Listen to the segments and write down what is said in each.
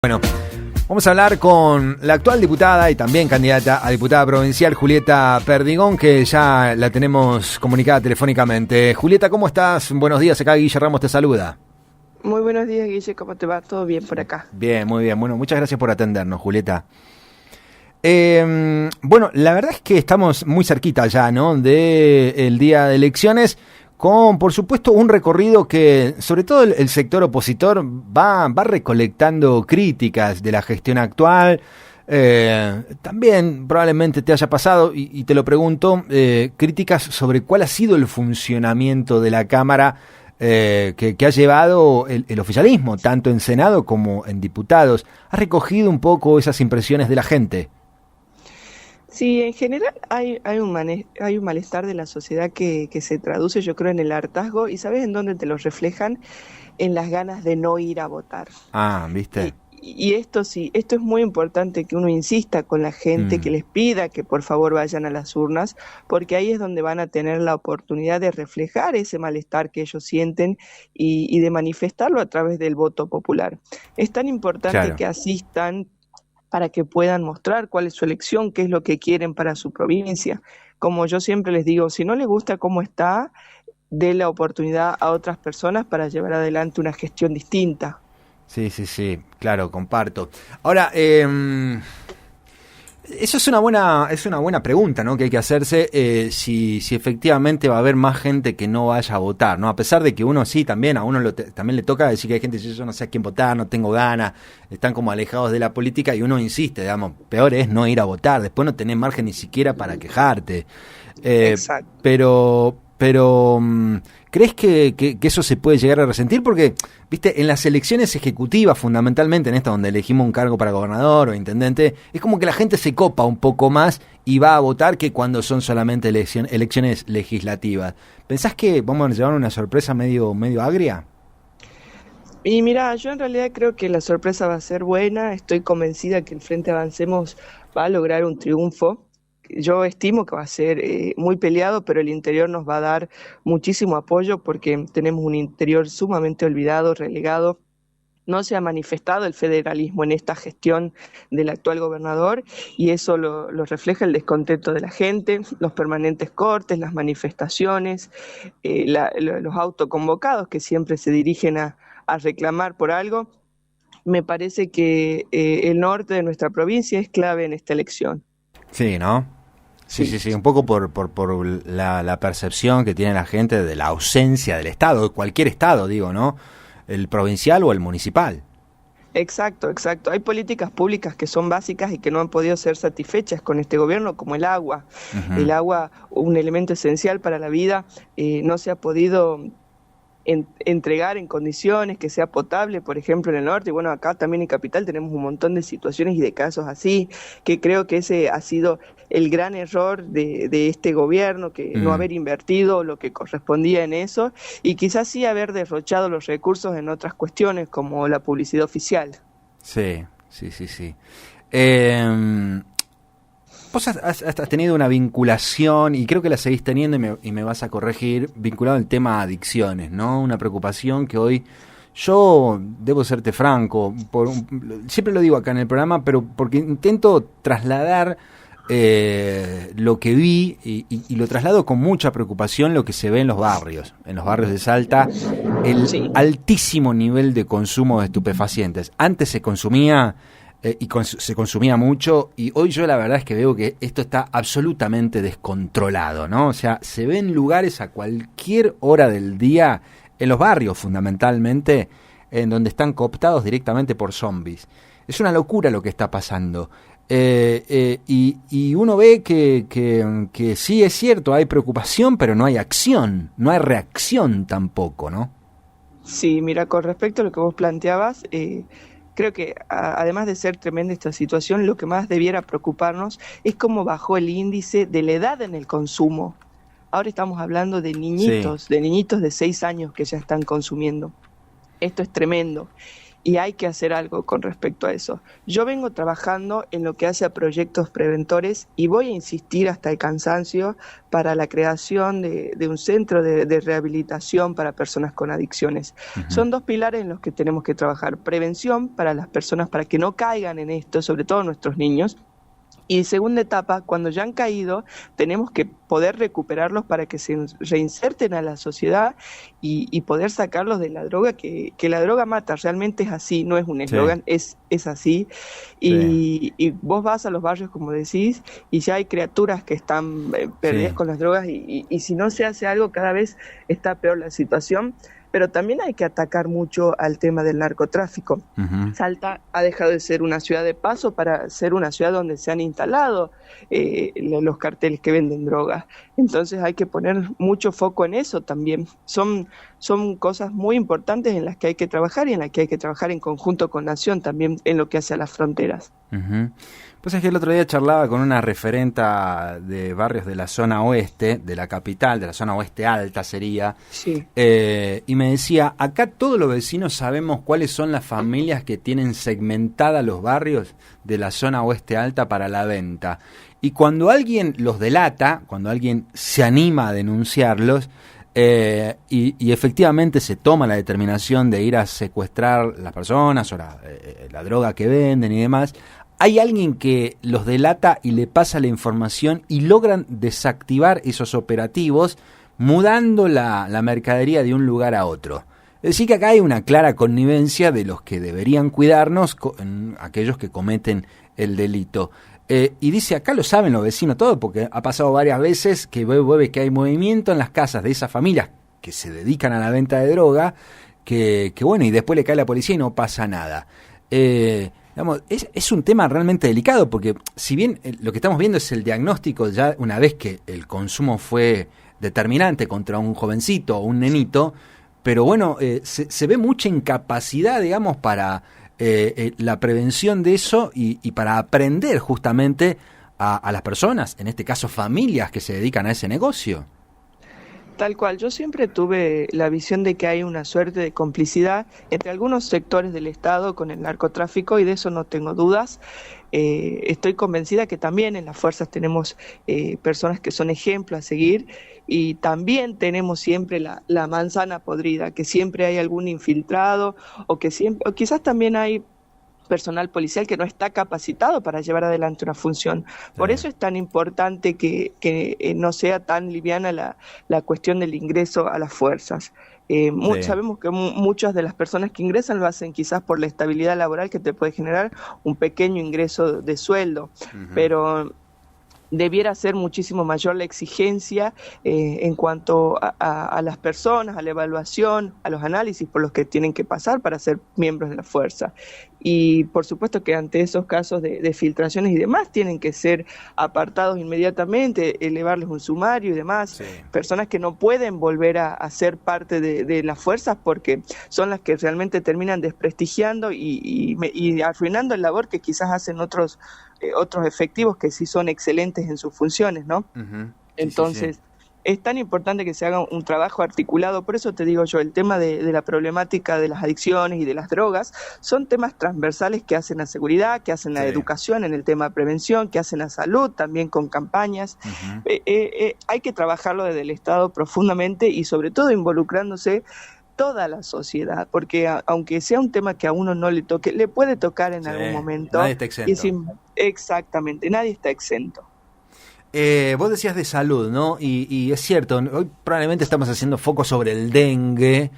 Bueno, vamos a hablar con la actual diputada y también candidata a diputada provincial, Julieta Perdigón, que ya la tenemos comunicada telefónicamente. Julieta, ¿cómo estás? Buenos días, acá Guille Ramos te saluda. Muy buenos días, Guille, ¿cómo te va? ¿Todo bien por acá? Bien, muy bien. Bueno, muchas gracias por atendernos, Julieta. Bueno, la verdad es que estamos muy cerquita ya, ¿no?, del día de elecciones, con, por supuesto, un recorrido que, sobre todo el sector opositor, va recolectando críticas de la gestión actual. También probablemente te haya pasado, y te lo pregunto, críticas sobre cuál ha sido el funcionamiento de la Cámara que ha llevado el oficialismo, tanto en Senado como en diputados. ¿Has recogido un poco esas impresiones de la gente? Sí, en general hay un malestar de la sociedad que se traduce, yo creo, en el hartazgo. ¿Y sabes en dónde te lo reflejan? En las ganas de no ir a votar. Ah, ¿viste? Y esto sí, esto es muy importante que uno insista con la gente, que les pida que por favor vayan a las urnas, porque ahí es donde van a tener la oportunidad de reflejar ese malestar que ellos sienten y de manifestarlo a través del voto popular. Es tan importante, claro, que asistan para que puedan mostrar cuál es su elección, qué es lo que quieren para su provincia. Como yo siempre les digo, si no les gusta cómo está, dé la oportunidad a otras personas para llevar adelante una gestión distinta. Sí, claro, comparto. Ahora, eso es una buena pregunta, ¿no?, que hay que hacerse, si efectivamente va a haber más gente que no vaya a votar, ¿no? A pesar de que uno sí, también a uno también le toca decir que hay gente que yo no sé a quién votar, no tengo ganas, están como alejados de la política, y uno insiste, digamos, peor es no ir a votar, después no tenés margen ni siquiera para quejarte. Exacto. Pero ¿crees que eso se puede llegar a resentir? Porque, viste, en las elecciones ejecutivas, fundamentalmente en esta donde elegimos un cargo para gobernador o intendente, es como que la gente se copa un poco más y va a votar que cuando son solamente elecciones legislativas. ¿Pensás que vamos a llevar una sorpresa medio agria? Y mira, yo en realidad creo que la sorpresa va a ser buena. Estoy convencida que el Frente Avancemos va a lograr un triunfo. Yo estimo que va a ser muy peleado, pero el interior nos va a dar muchísimo apoyo porque tenemos un interior sumamente olvidado, relegado. No se ha manifestado el federalismo en esta gestión del actual gobernador, y eso lo refleja el descontento de la gente, los permanentes cortes, las manifestaciones, los autoconvocados que siempre se dirigen a reclamar por algo. Me parece que el norte de nuestra provincia es clave en esta elección. Sí, ¿no? Sí, un poco por la percepción que tiene la gente de la ausencia del Estado, de cualquier Estado, digo, ¿no? El provincial o el municipal. Exacto. Hay políticas públicas que son básicas y que no han podido ser satisfechas con este gobierno, como el agua. Uh-huh. El agua, un elemento esencial para la vida, no se ha podido entregar en condiciones que sea potable, por ejemplo, en el norte. Y bueno, acá también en Capital tenemos un montón de situaciones y de casos así, que creo que ese ha sido el gran error de este gobierno, que no haber invertido lo que correspondía en eso, y quizás sí haber derrochado los recursos en otras cuestiones, como la publicidad oficial. Sí. Vos has tenido una vinculación, y creo que la seguís teniendo, y me vas a corregir, vinculado al tema adicciones, ¿no? Una preocupación que hoy, yo debo serte franco, siempre lo digo acá en el programa, pero porque intento trasladar lo que vi, y lo traslado con mucha preocupación, lo que se ve en los barrios de Salta, el altísimo nivel de consumo de estupefacientes. Antes se consumía... se consumía mucho, y hoy yo la verdad es que veo que esto está absolutamente descontrolado, ¿no? O sea, se ven lugares a cualquier hora del día, en los barrios fundamentalmente, en donde están cooptados directamente por zombies. Es una locura lo que está pasando. Y uno ve que sí es cierto, hay preocupación, pero no hay acción, no hay reacción tampoco, ¿no? Sí, mira, con respecto a lo que vos planteabas, creo que además de ser tremenda esta situación, lo que más debiera preocuparnos es cómo bajó el índice de la edad en el consumo. Ahora estamos hablando de niñitos, de 6 años que ya están consumiendo. Esto es tremendo. y hay que hacer algo con respecto a eso. Yo vengo trabajando en lo que hace a proyectos preventores y voy a insistir hasta el cansancio para la creación de un centro de rehabilitación para personas con adicciones. Son dos pilares en los que tenemos que trabajar: prevención para las personas para que no caigan en esto, sobre todo nuestros niños. Y segunda etapa, cuando ya han caído, tenemos que poder recuperarlos para que se reinserten a la sociedad y poder sacarlos de la droga, que la droga mata, realmente es así, no es un eslogan, es así. Y vos vas a los barrios, como decís, y ya hay criaturas que están perdidas con las drogas y si no se hace algo, cada vez está peor la situación. Pero también hay que atacar mucho al tema del narcotráfico. Salta ha dejado de ser una ciudad de paso para ser una ciudad donde se han instalado los carteles que venden drogas. Entonces hay que poner mucho foco en eso también. Son cosas muy importantes en las que hay que trabajar y en las que hay que trabajar en conjunto con Nación también en lo que hace a las fronteras. Pues es que el otro día charlaba con una referenta de barrios de la zona oeste, de la capital, de la zona oeste alta sería, y me decía, acá todos los vecinos sabemos cuáles son las familias que tienen segmentadas los barrios de la zona oeste alta para la venta. Y cuando alguien los delata, cuando alguien se anima a denunciarlos, y efectivamente se toma la determinación de ir a secuestrar las personas o la droga que venden y demás, hay alguien que los delata y le pasa la información y logran desactivar esos operativos mudando la mercadería de un lugar a otro. Es decir, que acá hay una clara connivencia de los que deberían cuidarnos, aquellos que cometen el delito. Y dice, acá lo saben los vecinos todo, porque ha pasado varias veces que ves que hay movimiento en las casas de esas familias que se dedican a la venta de droga, que bueno, y después le cae la policía y no pasa nada. Digamos, es un tema realmente delicado, porque si bien lo que estamos viendo es el diagnóstico ya una vez que el consumo fue determinante contra un jovencito o un nenito, pero bueno, se ve mucha incapacidad, digamos, para la prevención de eso y para aprender justamente a las personas, en este caso familias que se dedican a ese negocio. Tal cual, yo siempre tuve la visión de que hay una suerte de complicidad entre algunos sectores del Estado con el narcotráfico y de eso no tengo dudas. Estoy convencida que también en las fuerzas tenemos personas que son ejemplos a seguir y también tenemos siempre la manzana podrida, que siempre hay algún infiltrado o quizás también hay personal policial que no está capacitado para llevar adelante una función. Por eso es tan importante que no sea tan liviana la cuestión del ingreso a las fuerzas. Sabemos que muchas de las personas que ingresan lo hacen quizás por la estabilidad laboral que te puede generar un pequeño ingreso de sueldo, pero debiera ser muchísimo mayor la exigencia en cuanto a las personas, a la evaluación, a los análisis por los que tienen que pasar para ser miembros de la fuerza. Y por supuesto que ante esos casos de filtraciones y demás tienen que ser apartados inmediatamente, elevarles un sumario y demás. Personas que no pueden volver a ser parte de las fuerzas porque son las que realmente terminan desprestigiando y arruinando el labor que quizás hacen otros efectivos que sí son excelentes en sus funciones, ¿no? Entonces, es tan importante que se haga un trabajo articulado. Por eso te digo yo, el tema de la problemática de las adicciones y de las drogas son temas transversales que hacen a seguridad, que hacen a educación en el tema de prevención, que hacen a salud también con campañas. Hay que trabajarlo desde el Estado profundamente y sobre todo involucrándose toda la sociedad, porque aunque sea un tema que a uno no le toque, le puede tocar en algún momento. Nadie está exento. Exactamente, nadie está exento. Vos decías de salud, ¿no? Y es cierto, hoy probablemente estamos haciendo foco sobre el dengue,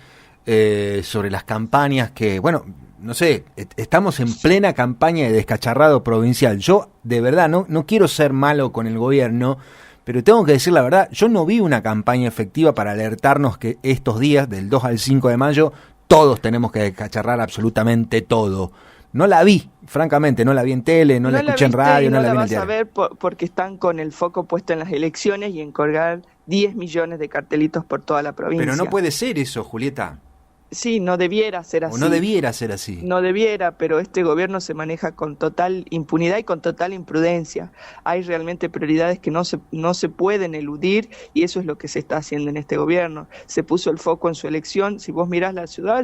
sobre las campañas que, bueno, no sé, estamos en plena campaña de descacharrado provincial. Yo, de verdad, no quiero ser malo con el gobierno, pero tengo que decir la verdad, yo no vi una campaña efectiva para alertarnos que estos días, del 2 al 5 de mayo, todos tenemos que descacharrar absolutamente todo. No la vi, francamente, no la vi en tele, no la escuché en radio, no la vi en el diario. No la vas a ver porque están con el foco puesto en las elecciones y en colgar 10 millones de cartelitos por toda la provincia. Pero no puede ser eso, Julieta. sí, no debiera ser O no así. debiera ser así. No debiera, pero este gobierno se maneja con total impunidad y con total imprudencia. Hay realmente prioridades que no se pueden eludir y eso es lo que se está haciendo en este gobierno. Se puso el foco en su elección. Si vos mirás la ciudad,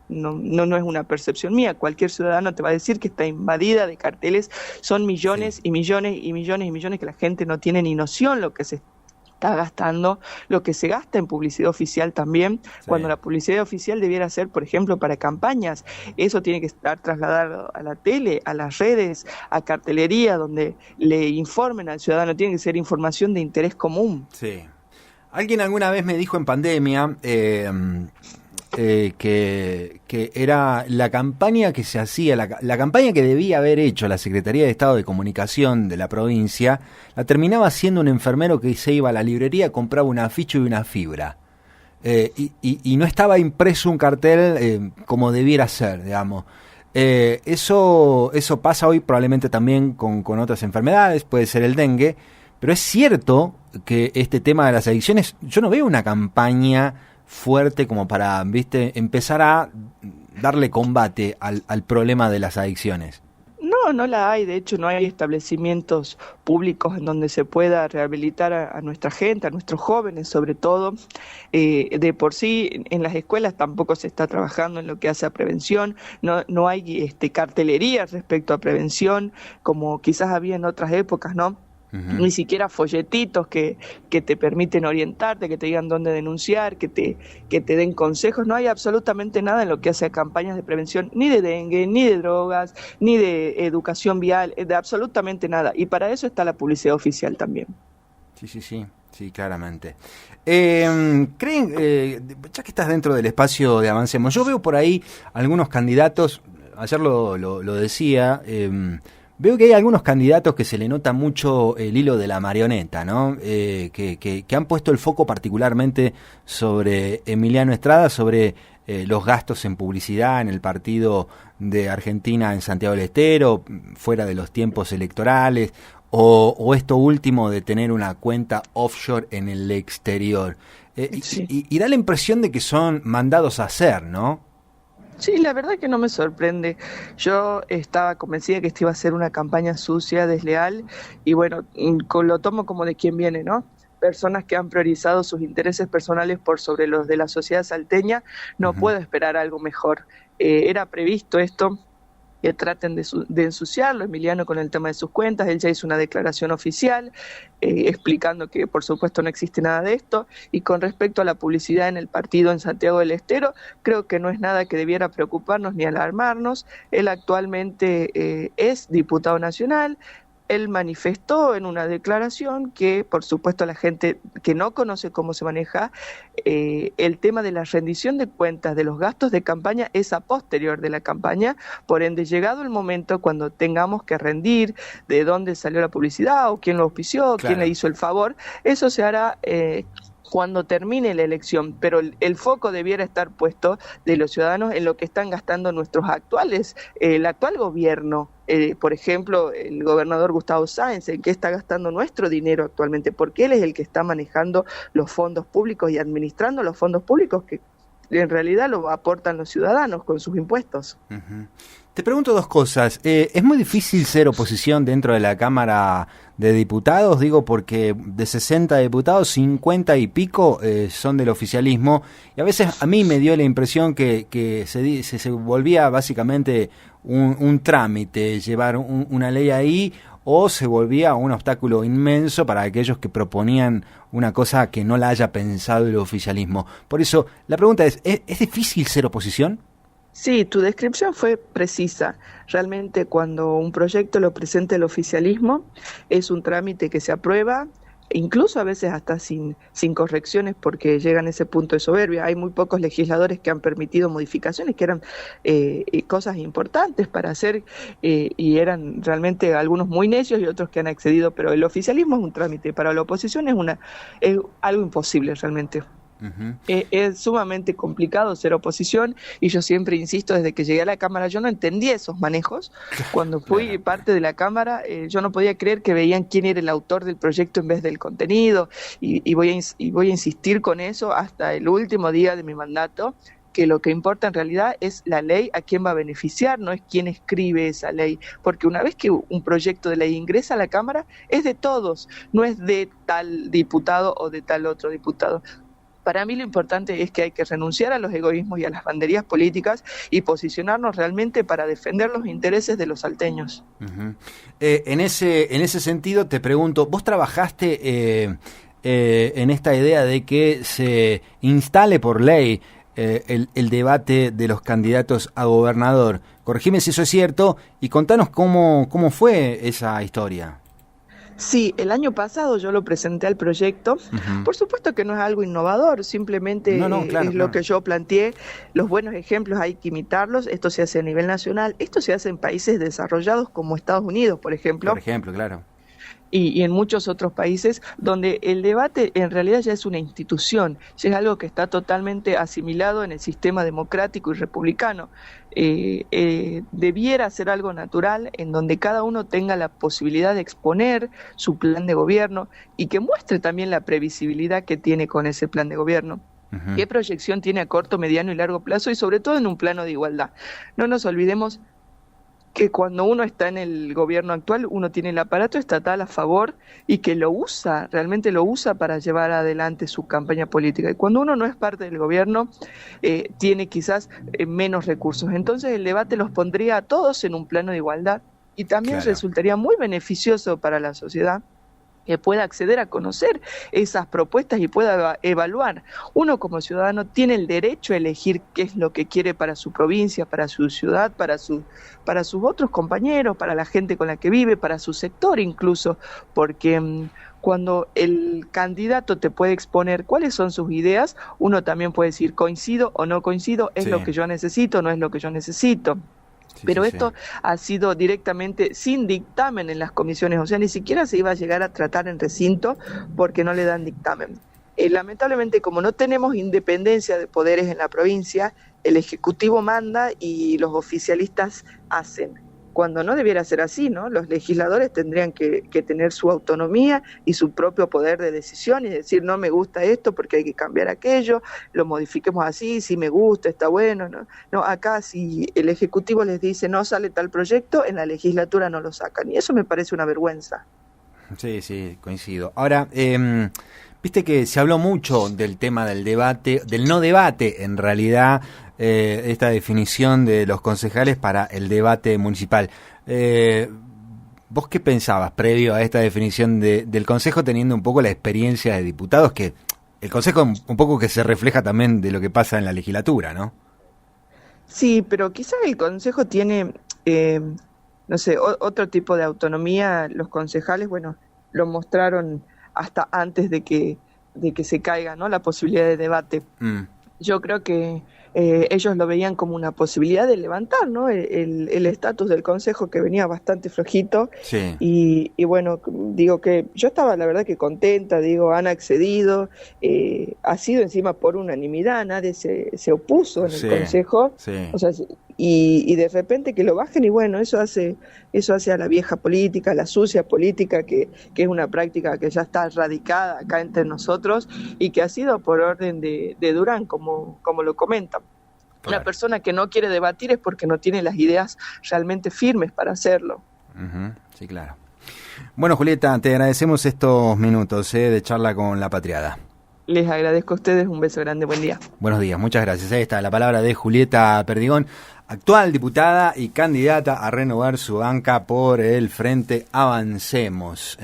no es una percepción mía. Cualquier ciudadano te va a decir que está invadida de carteles. Son millones Sí, y millones y millones y millones que la gente no tiene ni noción lo que se está gastando, lo que se gasta en publicidad oficial también, sí. cuando la publicidad oficial debiera ser, por ejemplo, para campañas. Eso tiene que estar trasladado a la tele, a las redes, a cartelería, donde le informen al ciudadano. Tiene que ser información de interés común. Sí. Alguien alguna vez me dijo en pandemia que era la campaña que se hacía, la campaña que debía haber hecho la Secretaría de Estado de Comunicación de la provincia, la terminaba haciendo un enfermero que se iba a la librería, compraba un afiche y una fibra. Y no estaba impreso un cartel como debiera ser, digamos. Eso pasa hoy probablemente también con otras enfermedades, puede ser el dengue, pero es cierto que este tema de las adicciones, yo no veo una campaña fuerte como para, ¿viste?, empezar a darle combate al problema de las adicciones. No la hay. De hecho, no hay establecimientos públicos en donde se pueda rehabilitar a nuestra gente, a nuestros jóvenes sobre todo. De por sí, en las escuelas tampoco se está trabajando en lo que hace a prevención. No hay cartelería respecto a prevención, como quizás había en otras épocas, ¿no? Uh-huh. Ni siquiera folletitos que te permiten orientarte, que te digan dónde denunciar, que te den consejos. No hay absolutamente nada en lo que hace a campañas de prevención, ni de dengue, ni de drogas, ni de educación vial, de absolutamente nada. Y para eso está la publicidad oficial también. Sí, claramente. ¿Creen, ya que estás dentro del espacio de Avancemos, yo veo por ahí algunos candidatos, ayer lo decía, veo que hay algunos candidatos que se le nota mucho el hilo de la marioneta, ¿no? Que han puesto el foco particularmente sobre Emiliano Estrada, sobre los gastos en publicidad en el partido de Argentina en Santiago del Estero, fuera de los tiempos electorales, o esto último de tener una cuenta offshore en el exterior. Sí. Y da la impresión de que son mandados a hacer, ¿no? Sí, la verdad que no me sorprende. Yo estaba convencida que esto iba a ser una campaña sucia, desleal, y bueno, lo tomo como de quien viene, ¿no? Personas que han priorizado sus intereses personales por sobre los de la sociedad salteña, no Uh-huh. puedo esperar algo mejor. Era previsto esto, que traten de ensuciarlo, Emiliano, con el tema de sus cuentas. Él ya hizo una declaración oficial explicando que por supuesto no existe nada de esto, y con respecto a la publicidad en el partido en Santiago del Estero, creo que no es nada que debiera preocuparnos ni alarmarnos. Él actualmente es diputado nacional. Él manifestó en una declaración que, por supuesto, la gente que no conoce cómo se maneja el tema de la rendición de cuentas de los gastos de campaña es a posterior de la campaña. Por ende, llegado el momento cuando tengamos que rendir de dónde salió la publicidad o quién lo auspició, Claro. quién le hizo el favor, eso se hará cuando termine la elección, pero el foco debiera estar puesto de los ciudadanos en lo que están gastando nuestros actuales, el actual gobierno. Por ejemplo, el gobernador Gustavo Sáenz, en qué está gastando nuestro dinero actualmente, porque él es el que está manejando los fondos públicos y administrando los fondos públicos que en realidad lo aportan los ciudadanos con sus impuestos. Uh-huh. Te pregunto dos cosas. ¿Es muy difícil ser oposición dentro de la Cámara de Diputados? Digo, porque de 60 diputados, 50 y pico son del oficialismo. Y a veces a mí me dio la impresión que se volvía básicamente un trámite llevar una ley ahí, o se volvía un obstáculo inmenso para aquellos que proponían una cosa que no la haya pensado el oficialismo. Por eso, la pregunta ¿es difícil ser oposición? Sí, tu descripción fue precisa. Realmente cuando un proyecto lo presenta el oficialismo, es un trámite que se aprueba, incluso a veces hasta sin correcciones, porque llegan a ese punto de soberbia. Hay muy pocos legisladores que han permitido modificaciones que eran cosas importantes para hacer, y eran realmente algunos muy necios y otros que han accedido, pero el oficialismo es un trámite, para la oposición es algo imposible realmente. Uh-huh. Es sumamente complicado ser oposición, y yo siempre insisto, desde que llegué a la Cámara yo no entendía esos manejos. Cuando fui parte de la Cámara yo no podía creer que veían quién era el autor del proyecto en vez del contenido, y voy a insistir con eso hasta el último día de mi mandato. que lo que importa en realidad es la ley, a quién va a beneficiar, no es quién escribe esa ley, porque una vez que un proyecto de ley ingresa a la Cámara, es de todos, no es de tal diputado o de tal otro diputado. Para mí lo importante es que hay que renunciar a los egoísmos y a las banderías políticas y posicionarnos realmente para defender los intereses de los salteños. Uh-huh. En ese sentido te pregunto, ¿vos trabajaste en esta idea de que se instale por ley el debate de los candidatos a gobernador? Corregime si eso es cierto y contanos cómo fue esa historia. Sí, el año pasado yo lo presenté al proyecto. Uh-huh. Por supuesto que no es algo innovador, simplemente claro, es lo que yo planteé. Los buenos ejemplos hay que imitarlos. Esto se hace a nivel nacional. Esto se hace en países desarrollados como Estados Unidos, por ejemplo. Por ejemplo, claro. Y en muchos otros países donde el debate en realidad ya es una institución, ya es algo que está totalmente asimilado en el sistema democrático y republicano. Debiera ser algo natural en donde cada uno tenga la posibilidad de exponer su plan de gobierno y que muestre también la previsibilidad que tiene con ese plan de gobierno. Uh-huh. ¿Qué proyección tiene a corto, mediano y largo plazo? Y sobre todo en un plano de igualdad. No nos olvidemos que cuando uno está en el gobierno actual, uno tiene el aparato estatal a favor y que lo usa, realmente lo usa para llevar adelante su campaña política. Y cuando uno no es parte del gobierno, tiene quizás menos recursos. Entonces el debate los pondría a todos en un plano de igualdad y también resultaría muy beneficioso para la sociedad, que pueda acceder a conocer esas propuestas y pueda evaluar. Uno como ciudadano tiene el derecho a elegir qué es lo que quiere para su provincia, para su ciudad, para sus otros compañeros, para la gente con la que vive, para su sector incluso, porque cuando el candidato te puede exponer cuáles son sus ideas, uno también puede decir coincido o no coincido, es lo que yo necesito, no es lo que yo necesito. Pero esto ha sido directamente sin dictamen en las comisiones, o sea, ni siquiera se iba a llegar a tratar en recinto porque no le dan dictamen. Lamentablemente, como no tenemos independencia de poderes en la provincia, el Ejecutivo manda y los oficialistas hacen. Cuando no debiera ser así, ¿no? Los legisladores tendrían que tener su autonomía y su propio poder de decisión y decir, no me gusta esto porque hay que cambiar aquello, lo modifiquemos así, si me gusta, está bueno, ¿no? No, acá si el Ejecutivo les dice no sale tal proyecto, en la legislatura no lo sacan y eso me parece una vergüenza. Sí, coincido. Ahora, viste que se habló mucho del tema del debate, del no debate en realidad, esta definición de los concejales para el debate municipal. ¿Vos qué pensabas previo a esta definición del Consejo, teniendo un poco la experiencia de diputados, que el Consejo un poco que se refleja también de lo que pasa en la legislatura, ¿no? Sí, pero quizás el Consejo tiene, no sé, otro tipo de autonomía. Los concejales, bueno, lo mostraron hasta antes de que se caiga, ¿no?, la posibilidad de debate. Yo creo que ellos lo veían como una posibilidad de levantar, ¿no?, el estatus del Consejo, que venía bastante flojito. Sí. Y bueno, digo que yo estaba la verdad que contenta, digo, han accedido, ha sido encima por unanimidad, nadie se opuso en el Consejo. Sí. O sea, y de repente que lo bajen, y bueno, eso hace a la vieja política, a la sucia política, que es una práctica que ya está radicada acá entre nosotros y que ha sido por orden de Durán, como lo comentan. Claro. La persona que no quiere debatir es porque no tiene las ideas realmente firmes para hacerlo. Uh-huh. Sí, claro. Bueno, Julieta, te agradecemos estos minutos de charla con La Patriada. Les agradezco a ustedes, un beso grande, buen día. Buenos días, muchas gracias. Ahí está la palabra de Julieta Perdigón, actual diputada y candidata a renovar su banca por el Frente Avancemos.